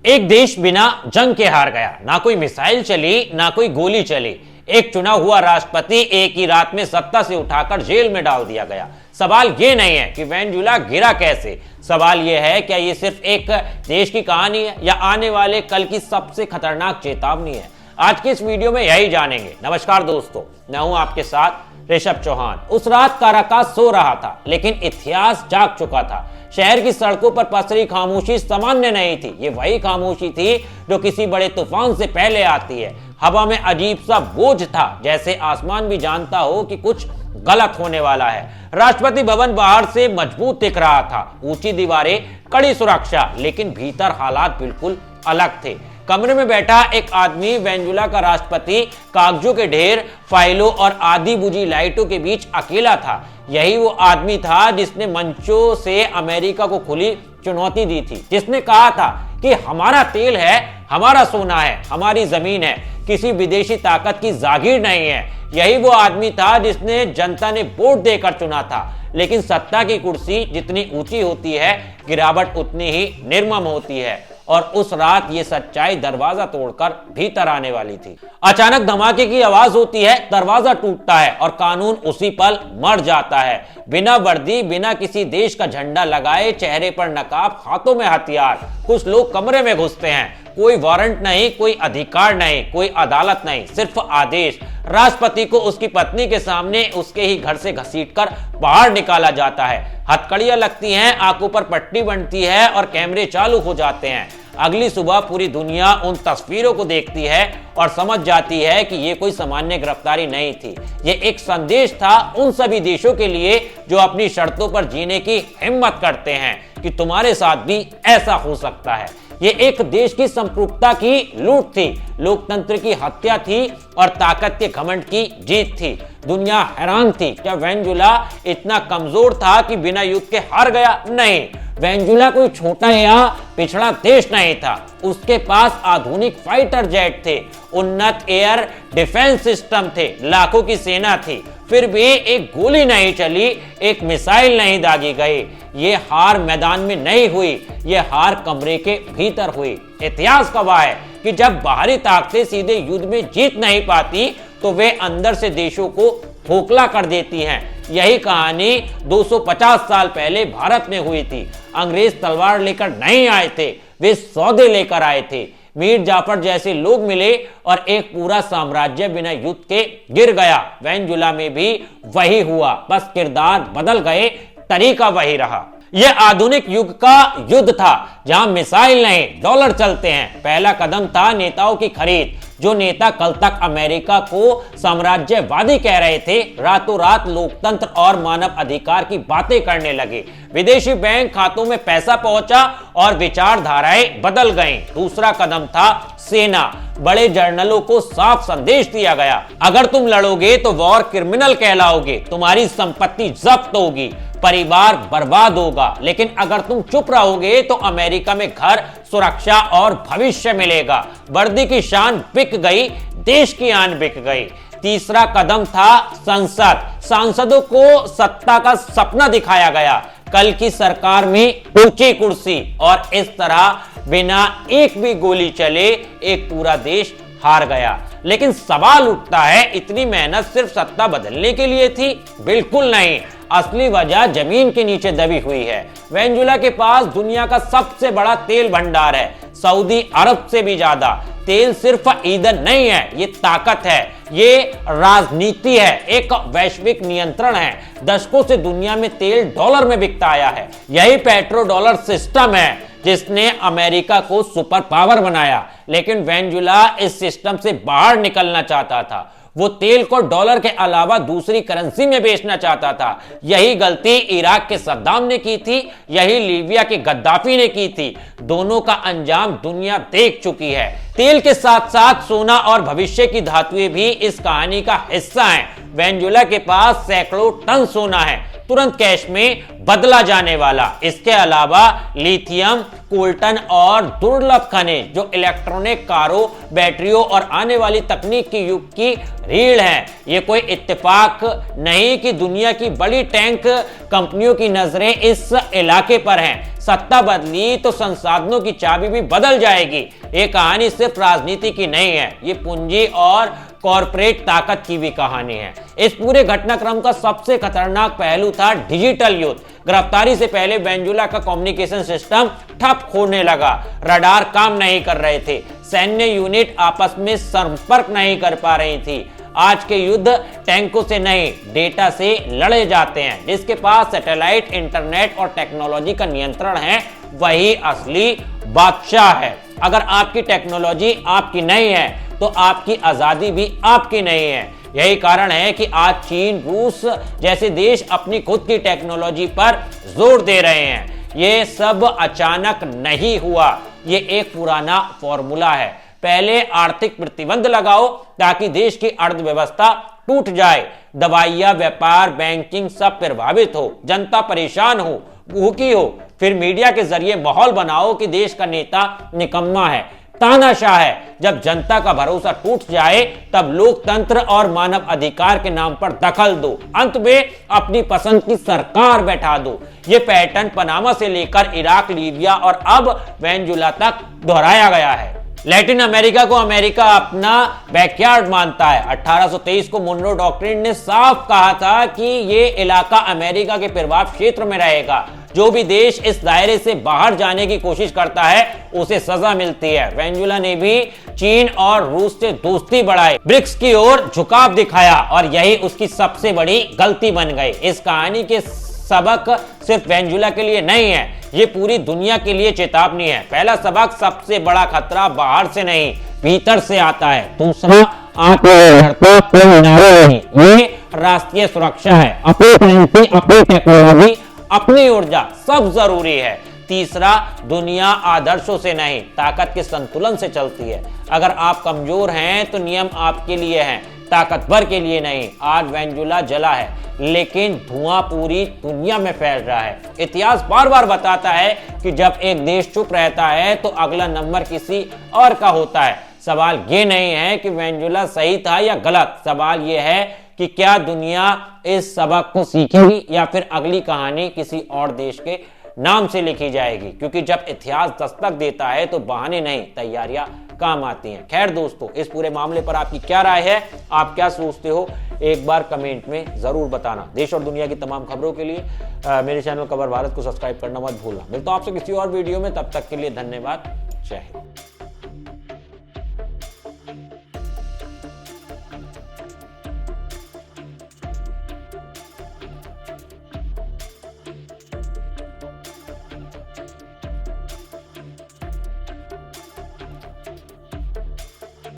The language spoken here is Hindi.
एक देश बिना जंग के हार गया। ना कोई मिसाइल चली, ना कोई गोली चली। एक चुना हुआ राष्ट्रपति एक ही रात में सत्ता से उठाकर जेल में डाल दिया गया। सवाल यह नहीं है कि वेनेजुएला गिरा कैसे, सवाल यह है क्या ये सिर्फ एक देश की कहानी है या आने वाले कल की सबसे खतरनाक चेतावनी है। आज के इस वीडियो में यही जानेंगे। नमस्कार दोस्तों, मैं हूं आपके साथ ऋषभ चौहान। उस रात काराकास सो रहा था, लेकिन इतिहास जाग चुका था। शहर की सड़कों पर पसरी खामोशी सामान्य नहीं थी। ये वही खामोशी थी जो किसी बड़े तूफान से पहले आती है। हवा में अजीब सा बोझ था, जैसे आसमान भी जानता हो कि कुछ गलत होने वाला है। राष्ट्रपति भवन बाहर से मजबूत दिख रहा था, ऊंची दीवारें, कड़ी सुरक्षा, लेकिन भीतर हालात बिल्कुल अलग थे। कमरे में बैठा एक आदमी, वेनेजुएला का राष्ट्रपति, कागजों के ढेर, फाइलों और आधी बुझी लाइटों के बीच अकेला था। यही वो आदमी था जिसने मंचों से अमेरिका को खुली चुनौती दी थी, जिसने कहा था कि हमारा तेल है, हमारा सोना है, हमारी जमीन है, किसी विदेशी ताकत की जागीर नहीं है। यही वो आदमी था जिसने जनता ने वोट देकर चुना था। लेकिन सत्ता की कुर्सी जितनी ऊंची होती है, गिरावट उतनी ही निर्मम होती है। और उस रात ये सच्चाई दरवाजा तोड़कर भीतर आने वाली थी। अचानक धमाके की आवाज होती है, दरवाजा टूटता है और कानून उसी पल मर जाता है। बिना वर्दी, बिना किसी देश का झंडा लगाए, चेहरे पर नकाब, हाथों में हथियार, कुछ लोग कमरे में घुसते हैं। कोई वारंट नहीं, कोई अधिकार नहीं, कोई अदालत नहीं, सिर्फ आदेश। राष्ट्रपति को उसकी पत्नी के सामने उसके ही घर से घसीटकर बाहर निकाला जाता है। हथकड़ियां लगती हैं, आंखों पर पट्टी बनती है और कैमरे चालू हो जाते हैं। अगली सुबह पूरी दुनिया उन तस्वीरों को देखती है और समझ जाती है कि यह कोई सामान्य गिरफ्तारी नहीं थी। यह एक संदेश था उन सभी देशों के लिए जो अपनी शर्तों पर जीने की हिम्मत करते हैं कि तुम्हारे साथ भी ऐसा हो सकता है। ये एक देश की संप्रभुता की लूट थी, लोकतंत्र की हत्या थी और ताकत के घमंड की जीत थी। दुनिया हैरान थी, क्या वेनेजुएला इतना कमजोर था कि बिना युद्ध के हार गया? नहीं, वेनेजुएला कोई छोटा या पिछड़ा देश नहीं था। उसके पास आधुनिक फाइटर जेट थे, उन्नत एयर डिफेंस सिस्टम थे, लाखों की सेना थी। फिर भी एक गोली नहीं चली, एक मिसाइल नहीं दागी गई। ये हार मैदान में नहीं हुई, ये हार कमरे के भीतर हुई। इतिहास गवाह है कि जब बाहरी ताकतें सीधे युद्ध में जीत नहीं पाती, तो वे अंदर से देशों को खोखला कर देती हैं। यही कहानी 250 साल पहले भारत में हुई थी। अंग्रेज तलवार लेकर नहीं आए थे, वे सौदे लेकर आए थे। मीर जाफर जैसे लोग मिले और एक पूरा साम्राज्य बिना युद्ध के गिर गया। वेनेजुएला में भी वही हुआ, बस किरदार बदल गए, तरीका वही रहा। यह आधुनिक युग का युद्ध था, जहां मिसाइल नहीं, डॉलर चलते हैं। पहला कदम था नेताओं की खरीद। जो नेता कल तक अमेरिका को साम्राज्यवादी कह रहे थे, रातों रात लोकतंत्र और मानव अधिकार की बातें करने लगे। विदेशी बैंक खातों में पैसा पहुंचा और विचारधाराएं बदल गईं। दूसरा कदम था सेना। बड़े जर्नलों को साफ संदेश दिया गया, अगर तुम लड़ोगे तो वॉर क्रिमिनल कहलाओगे, तुम्हारी संपत्ति जब्त होगी, परिवार बर्बाद होगा। लेकिन अगर तुम चुप रहोगे तो अमेरिका में घर, सुरक्षा और भविष्य मिलेगा। वर्दी की शान बिक गई, देश की आन बिक गई। तीसरा कदम था संसद। सांसदों को सत्ता का सपना दिखाया गया, कल की सरकार में ऊंची कुर्सी। और इस तरह बिना एक भी गोली चले एक पूरा देश हार गया। लेकिन सवाल उठता है, इतनी मेहनत सिर्फ सत्ता बदलने के लिए थी? बिल्कुल नहीं, असली वजह जमीन के नीचे दबी हुई है। वेनेजुएला के पास दुनिया का सबसे बड़ा तेल भंडार है, सऊदी अरब से भी ज्यादा। तेल सिर्फ ईंधन नहीं है, ये ताकत है, ये राजनीति है, एक वैश्विक नियंत्रण है। दशकों से दुनिया में तेल डॉलर में बिकता आया है। यही पेट्रो डॉलर सिस्टम है जिसने अमेरिका को सुपर पावर बनाया। लेकिन वेनेजुएला इस सिस्टम से बाहर निकलना चाहता था। वो तेल को डॉलर के अलावा दूसरी करेंसी में बेचना चाहता था। यही गलती इराक के सद्दाम ने की थी, यही लीबिया के गद्दाफी ने की थी। दोनों का अंजाम दुनिया देख चुकी है। तेल के साथ साथ सोना और भविष्य की धातुएं भी इस कहानी का हिस्सा हैं। वेनेजुएला के पास सैकड़ों टन सोना है, तुरंत कैश में बदला जाने वाला। इसके अलावा लिथियम, कोल्टन और दुर्लभ खनिज जो इलेक्ट्रॉनिक कारों, बैटरियों और आने वाली तकनीक की युग की रीढ़ है। यह कोई इत्तेफाक नहीं कि दुनिया की बड़ी टैंक कंपनियों की नजरें इस इलाके पर हैं। सत्ता बदली तो संसाधनों की चाबी भी बदल जाएगी। ये कहानी सिर्फ राजनीति की नहीं है, ये पूंजी और कॉरपोरेट ताकत की भी कहानी है। इस पूरे घटनाक्रम का सबसे खतरनाक पहलू था डिजिटल युद्ध। गिरफ्तारी से पहले वेनेजुएला का कम्युनिकेशन सिस्टम ठप होने लगा, रडार काम नहीं कर रहे थे, सैन्य यूनिट आपस में संपर्क नहीं कर पा रही थी। आज के युद्ध टैंकों से नहीं, डेटा से लड़े जाते हैं। जिसके पास सैटेलाइट, इंटरनेट और टेक्नोलॉजी का नियंत्रण है, वही असली बादशाह है। अगर आपकी टेक्नोलॉजी आपकी नहीं है तो आपकी आजादी भी आपकी नहीं है। यही कारण है कि आज चीन, रूस जैसे देश अपनी खुद की टेक्नोलॉजी पर जोर दे रहे हैं। ये सब अचानक नहीं हुआ, ये एक पुराना फॉर्मूला है। पहले आर्थिक प्रतिबंध लगाओ ताकि देश की अर्थव्यवस्था टूट जाए, दवाइयां, व्यापार, बैंकिंग सब प्रभावित हो, जनता परेशान हो, भूखी हो। फिर मीडिया के जरिए माहौल बनाओ कि देश का नेता निकम्मा है, तानाशाह है। जब जनता का भरोसा टूट जाए तब लोकतंत्र और मानव अधिकार के नाम पर दखल दो, अंत में अपनी पसंद की सरकार बैठा दो। यह पैटर्न पनामा से लेकर इराक, लीबिया और अब वेनेजुएला तक दोहराया गया है। लैटिन अमेरिका को अमेरिका अपना बैकयार्ड मानता है। 1823 को मोनरो डॉक्ट्रिन ने साफ कहा था कि यह इलाका अमेरिका के प्रभाव क्षेत्र में रहेगा। जो भी देश इस दायरे से बाहर जाने की कोशिश करता है उसे सजा मिलती है। वेनेजुएला ने भी चीन और रूस से दोस्ती बढ़ाई, ब्रिक्स की ओर झुकाव दिखाया और यही उसकी सबसे बड़ी गलती बन गई। इस कहानी के सबक सिर्फ वेनेजुएला के लिए नहीं है, ये पूरी दुनिया के लिए चेतावनी है। पहला सबक, सबसे बड़ा खतरा बाहर से नहीं भीतर से आता है। दूसरा, आत्मनिर्भरता पे नहीं, ये राष्ट्रीय सुरक्षा है। अपनी करेंसी, अपनी टेक्नोलॉजी, अपनी ऊर्जा सब जरूरी है। तीसरा, दुनिया आदर्शों से नहीं ताकत के संतुलन से चलती है। अगर आप कमजोर हैं तो नियम आपके लिए हैं, ताकतवर के लिए नहीं। आज वेनेजुएला जला है लेकिन धुआं पूरी दुनिया में फैल रहा है। इतिहास बार बार बताता है कि जब एक देश चुप रहता है तो अगला नंबर किसी और का होता है। सवाल ये नहीं है कि वेनेजुएला सही था या गलत, सवाल ये है कि क्या दुनिया इस सबक को सीखेगी या फिर अगली कहानी किसी और देश के नाम से लिखी जाएगी। क्योंकि जब इतिहास दस्तक देता है तो बहाने नहीं, तैयारियां काम आती हैं। खैर दोस्तों, इस पूरे मामले पर आपकी क्या राय है, आप क्या सोचते हो, एक बार कमेंट में जरूर बताना। देश और दुनिया की तमाम खबरों के लिए मेरे चैनल खबर भारत को सब्सक्राइब करना मत भूलना। मिलता हूं आपसे किसी और वीडियो में, तब तक के लिए धन्यवाद। जय हिंद।